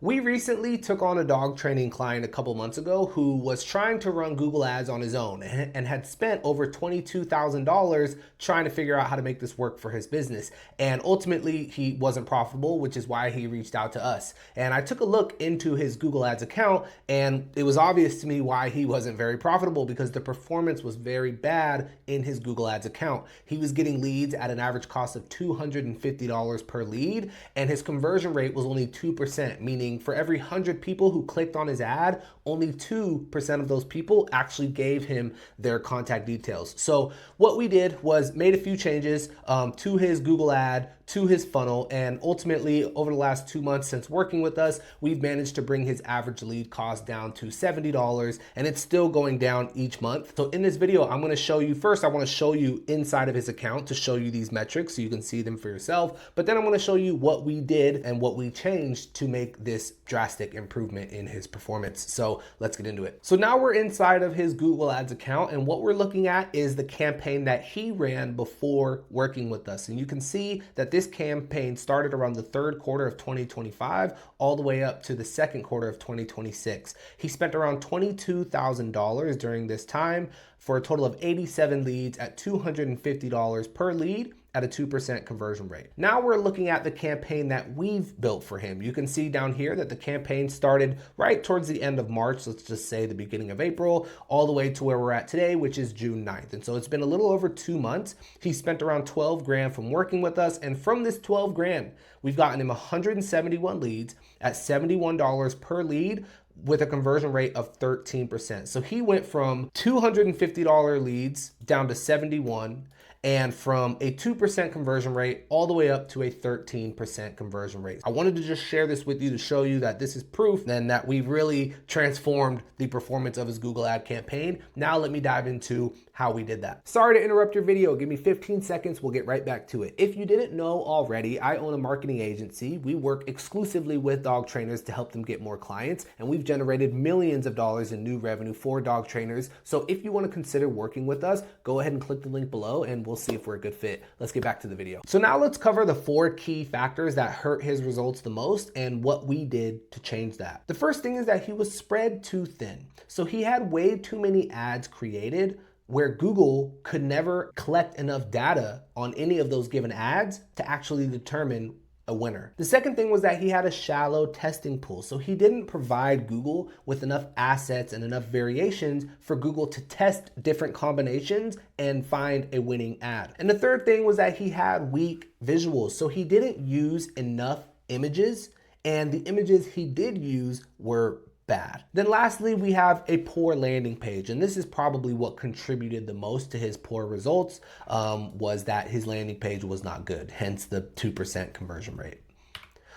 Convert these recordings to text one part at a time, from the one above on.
We recently took on a dog training client a couple months ago who was trying to run Google Ads on his own and had spent over $22,000 trying to figure out how to make this work for his business. And ultimately, he wasn't profitable, which is why he reached out to us. And I took a look into his Google Ads account, and it was obvious to me why he wasn't very profitable, because the performance was very bad in his Google Ads account. He was getting leads at an average cost of $250 per lead, and his conversion rate was only 2%, meaning for every 100 people who clicked on his ad, only 2% of those people actually gave him their contact details. So what we did was made a few changes to his Google ad, to his funnel, and ultimately over the last 2 months since working with us, we've managed to bring his average lead cost down to $70, and it's still going down each month. So in this video, I'm gonna show you, first I wanna show you inside of his account to show you these metrics so you can see them for yourself, but then I'm gonna show you what we did and what we changed to make this drastic improvement in his performance. So let's get into it. So now we're inside of his Google Ads account, and what we're looking at is the campaign that he ran before working with us. And you can see that this campaign started around the third quarter of 2025 all the way up to the second quarter of 2026. He spent around $22,000 during this time for a total of 87 leads at $250 per lead at a 2% conversion rate. Now we're looking at the campaign that we've built for him. You can see down here that the campaign started right towards the end of March, let's just say the beginning of April, all the way to where we're at today, which is June 9th. And so it's been a little over 2 months. He spent around 12 grand from working with us. And from this 12 grand, we've gotten him 171 leads at $71 per lead, with a conversion rate of 13%. So he went from $250 leads down to 71, and from a 2% conversion rate all the way up to a 13% conversion rate. I wanted to just share this with you to show you that this is proof then that we've really transformed the performance of his Google ad campaign. Now let me dive into how we did that. Sorry to interrupt your video. Give me 15 seconds. We'll get right back to it. If you didn't know already, I own a marketing agency. We work exclusively with dog trainers to help them get more clients, and we've generated millions of dollars in new revenue for dog trainers. So if you want to consider working with us, go ahead and click the link below and we'll see if we're a good fit. Let's get back to the video. So now let's cover the 4 key factors that hurt his results the most and what we did to change that. The first thing is that he was spread too thin. So he had way too many ads created where Google could never collect enough data on any of those given ads to actually determine a winner. The second thing was that he had a shallow testing pool. So he didn't provide Google with enough assets and enough variations for Google to test different combinations and find a winning ad. And the third thing was that he had weak visuals. So he didn't use enough images, and the images he did use were bad. Then lastly, we have a poor landing page. And this is probably what contributed the most to his poor results, was that his landing page was not good, hence the 2% conversion rate.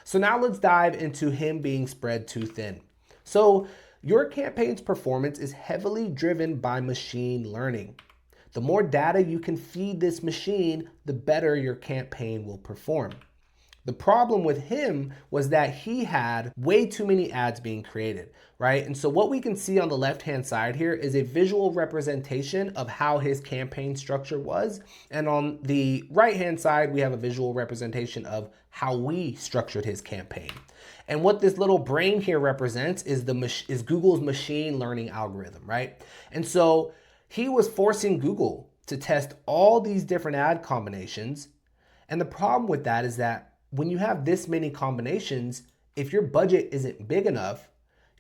So now let's dive into him being spread too thin. So your campaign's performance is heavily driven by machine learning. The more data you can feed this machine, the better your campaign will perform. The problem with him was that he had way too many ads being created, right? And so what we can see on the left-hand side here is a visual representation of how his campaign structure was. And on the right-hand side, we have a visual representation of how we structured his campaign. And what this little brain here represents is Google's machine learning algorithm, right? And so he was forcing Google to test all these different ad combinations. And the problem with that is that when you have this many combinations, if your budget isn't big enough,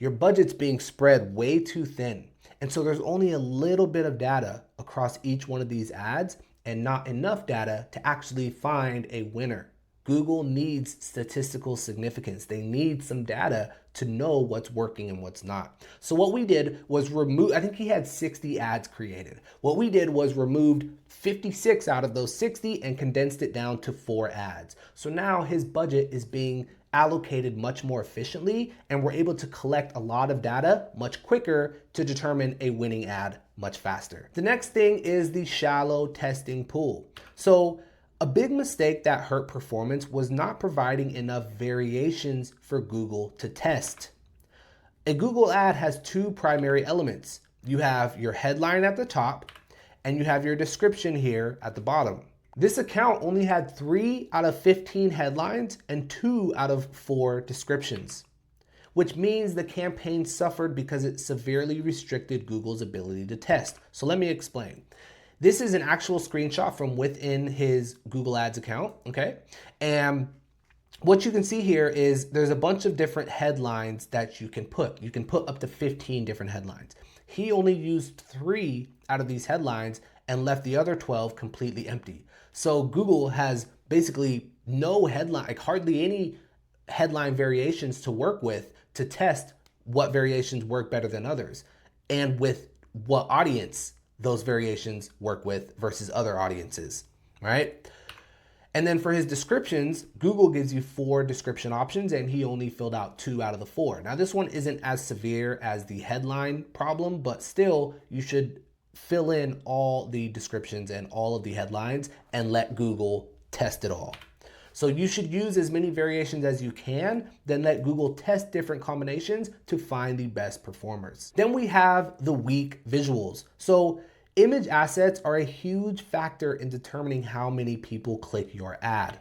your budget's being spread way too thin. And so there's only a little bit of data across each one of these ads and not enough data to actually find a winner. Google needs statistical significance. They need some data to know what's working and what's not. So what we did was remove, I think he had 60 ads created. What we did was removed 56 out of those 60 and condensed it down to 4 ads. So now his budget is being allocated much more efficiently, and we're able to collect a lot of data much quicker to determine a winning ad much faster. The next thing is the shallow testing pool. So a big mistake that hurt performance was not providing enough variations for Google to test. A Google ad has 2 primary elements. You have your headline at the top, and you have your description here at the bottom. This account only had 3 out of 15 headlines and 2 out of 4 descriptions. which means the campaign suffered because it severely restricted Google's ability to test. So let me explain. This is an actual screenshot from within his Google Ads account, okay? And what you can see here is there's a bunch of different headlines that you can put. You can put up to 15 different headlines. He only used 3 out of these headlines and left the other 12 completely empty. So Google has basically no headline, like hardly any headline variations to work with to test what variations work better than others and with what audience those variations work with versus other audiences, right? And then for his descriptions, Google gives you 4 description options and he only filled out 2 out of the 4. Now this one isn't as severe as the headline problem, but still you should fill in all the descriptions and all of the headlines and let Google test it all. So you should use as many variations as you can, then let Google test different combinations to find the best performers. Then we have the weak visuals. So image assets are a huge factor in determining how many people click your ad.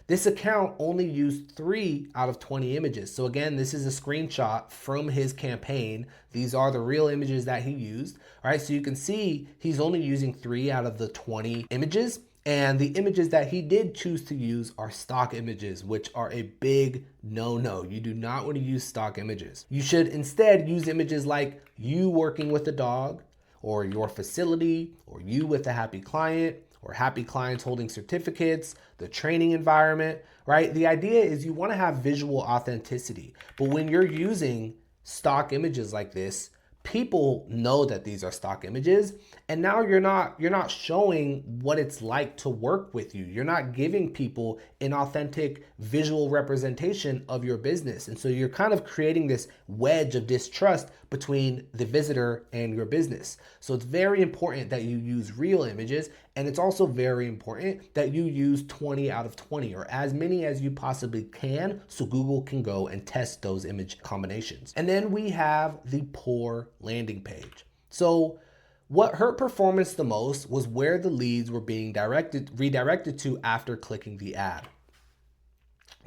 This account only used 3 out of 20 images. So again, this is a screenshot from his campaign. These are the real images that he used, all right? So you can see he's only using 3 out of the 20 images. And the images that he did choose to use are stock images, which are a big no-no. You do not want to use stock images. You should instead use images like you working with a dog, or your facility, or you with a happy client, or happy clients holding certificates, the training environment, right? The idea is you want to have visual authenticity. But when you're using stock images like this, people know that these are stock images, and now you're not showing what it's like to work with you. You're not giving people an authentic visual representation of your business. And so you're kind of creating this wedge of distrust between the visitor and your business. So it's very important that you use real images, and it's also very important that you use 20 out of 20 or as many as you possibly can so Google can go and test those image combinations. And then we have the poor landing page. So what hurt performance the most was where the leads were being redirected to after clicking the ad.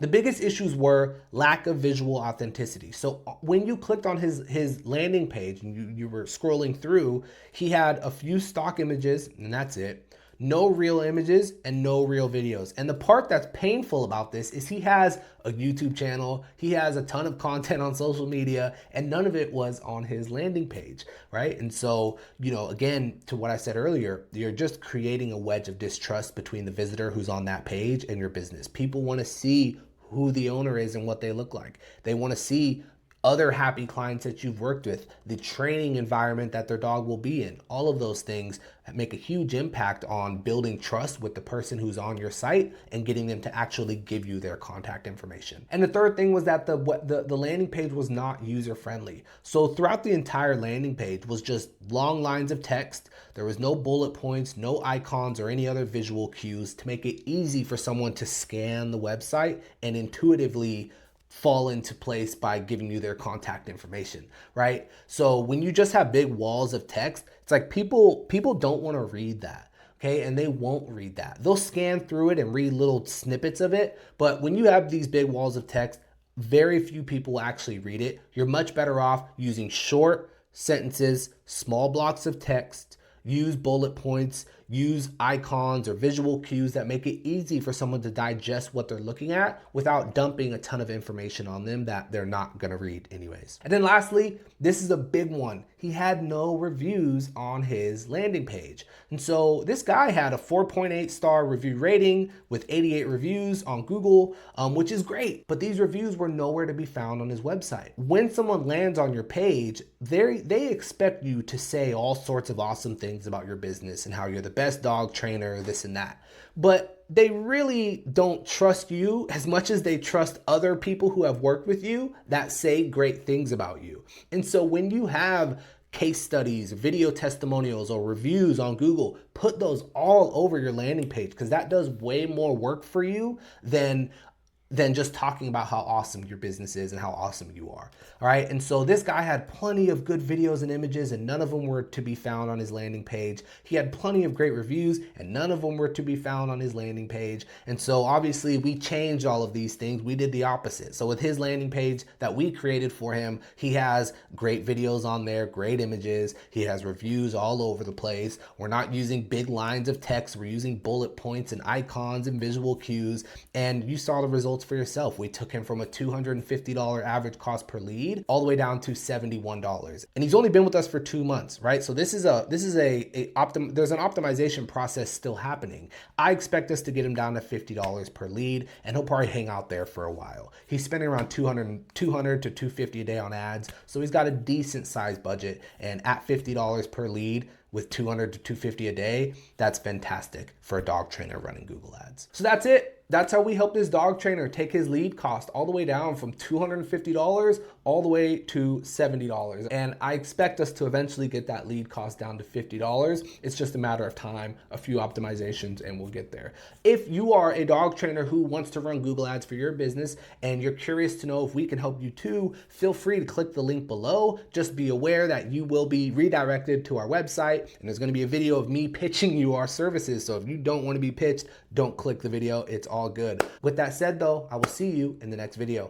The biggest issues were lack of visual authenticity. So when you clicked on his landing page and you were scrolling through, he had a few stock images and that's it. No real images and no real videos. And the part that's painful about this is he has a YouTube channel, he has a ton of content on social media, and none of it was on his landing page, right? And so, you know, again, to what I said earlier, you're just creating a wedge of distrust between the visitor who's on that page and your business. People want to see who the owner is and what they look like. They want to see other happy clients that you've worked with, the training environment that their dog will be in. All of those things make a huge impact on building trust with the person who's on your site and getting them to actually give you their contact information. And the third thing was that the landing page was not user-friendly. So throughout the entire landing page was just long lines of text. There was no bullet points, no icons or any other visual cues to make it easy for someone to scan the website and intuitively fall into place by giving you their contact information, right? So when you just have big walls of text, it's like people don't want to read that, okay? And they won't read that. They'll scan through it and read little snippets of it, but when you have these big walls of text, very few people actually read it. You're much better off using short sentences, small blocks of text, use bullet points, use icons or visual cues that make it easy for someone to digest what they're looking at without dumping a ton of information on them that they're not going to read anyways. And then lastly, this is a big one. He had no reviews on his landing page. And so this guy had a 4.8 star review rating with 88 reviews on Google, which is great. But these reviews were nowhere to be found on his website. When someone lands on your page, they expect you to say all sorts of awesome things about your business and how you're the best dog trainer, this and that. But they really don't trust you as much as they trust other people who have worked with you that say great things about you. And so when you have case studies, video testimonials, or reviews on Google, put those all over your landing page because that does way more work for you than than just talking about how awesome your business is and how awesome you are. All right. And so this guy had plenty of good videos and images, and none of them were to be found on his landing page. He had plenty of great reviews, and none of them were to be found on his landing page. And so obviously we changed all of these things. We did the opposite. So with his landing page that we created for him, he has great videos on there, great images. He has reviews all over the place. We're not using big lines of text. We're using bullet points and icons and visual cues. And you saw the results for yourself. We took him from a $250 average cost per lead all the way down to $71. And he's only been with us for 2 months, right? So there's an optimization process still happening. I expect us to get him down to $50 per lead, and he'll probably hang out there for a while. He's spending around $200 to $250 a day on ads. So he's got a decent sized budget, and at $50 per lead, with $200 to $250 a day, that's fantastic for a dog trainer running Google Ads. So that's it. That's how we helped this dog trainer take his lead cost all the way down from $250 all the way to $70. And I expect us to eventually get that lead cost down to $50. It's just a matter of time, a few optimizations, and we'll get there. If you are a dog trainer who wants to run Google Ads for your business and you're curious to know if we can help you too, feel free to click the link below. Just be aware that you will be redirected to our website, and there's going to be a video of me pitching you our services. So if you don't want to be pitched, don't click the video. It's all good. With that said though, I will see you in the next video.